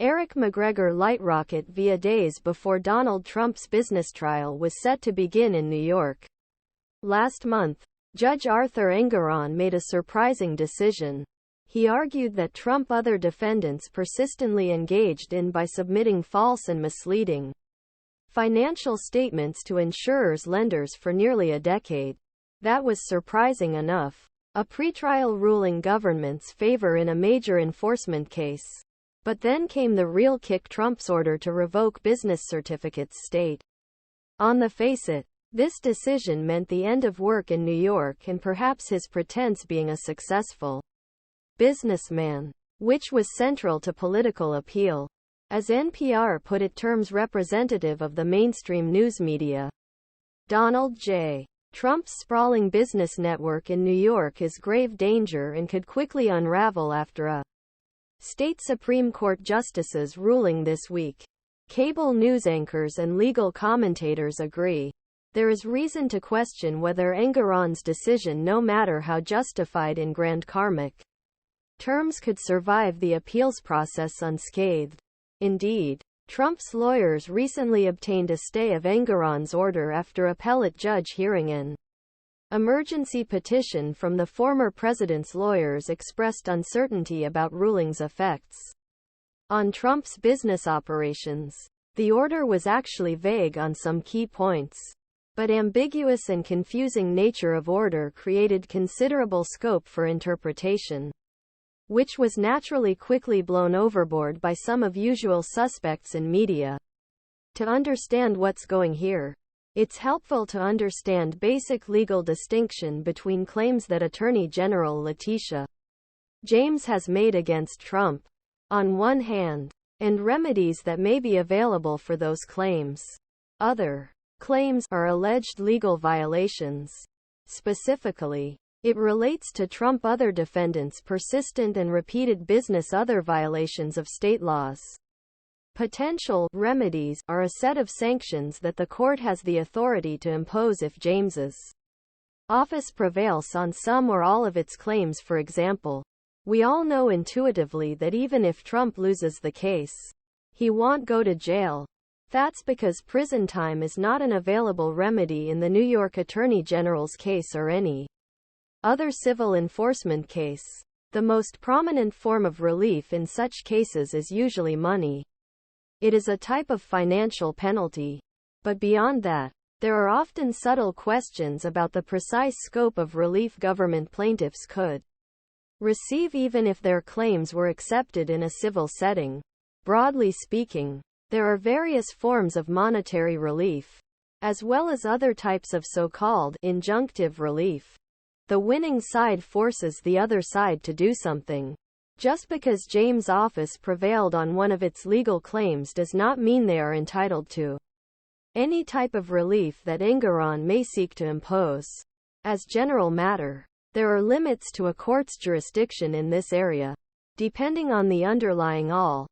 Erik McGregorLightRocket via days before Donald Trump's business trial was set to begin in New York. Last month, Judge Arthur Engoron made a surprising decision. He argued that Trump other defendants persistently engaged in by submitting false and misleading financial statements to insurers lenders for nearly a decade. That was surprising enough. A pretrial ruling government's favor in a major enforcement case. But then came the real kick: Trump's order to revoke business certificates state. On the face it, this decision meant the end of work in New York and perhaps his pretense being a successful businessman, which was central to political appeal. As NPR put it, terms representative of the mainstream news media. Donald J. Trump's sprawling business network in New York is grave danger and could quickly unravel after a state Supreme Court justice's ruling this week. Cable news anchors and legal commentators agree. There is reason to question whether Engoron's decision, no matter how justified in grand karmic terms, could survive the appeals process unscathed. Indeed, Trump's lawyers recently obtained a stay of Engoron's order after appellate judge hearing an emergency petition from the former president's lawyers expressed uncertainty about ruling's effects on Trump's business operations. The order was actually vague on some key points, but ambiguous and confusing nature of order created considerable scope for interpretation, which was naturally quickly blown overboard by some of usual suspects in media. To understand what's going here, it's helpful to understand basic legal distinction between claims that Attorney General Letitia James has made against Trump, on one hand, and remedies that may be available for those claims. Other claims are alleged legal violations. Specifically, it relates to Trump other defendants' persistent and repeated business other violations of state laws. Potential remedies are a set of sanctions that the court has the authority to impose if James's office prevails on some or all of its claims. For example, we all know intuitively that even if Trump loses the case, he won't go to jail. That's because prison time is not an available remedy in the New York Attorney General's case or any other civil enforcement case. The most prominent form of relief in such cases is usually money. It is a type of financial penalty. But beyond that, there are often subtle questions about the precise scope of relief government plaintiffs could receive even if their claims were accepted in a civil setting. Broadly speaking, there are various forms of monetary relief, as well as other types of so-called injunctive relief. The winning side forces the other side to do something. Just because James' office prevailed on one of its legal claims does not mean they are entitled to any type of relief that Engoron may seek to impose. As general matter, there are limits to a court's jurisdiction in this area. Depending on the underlying all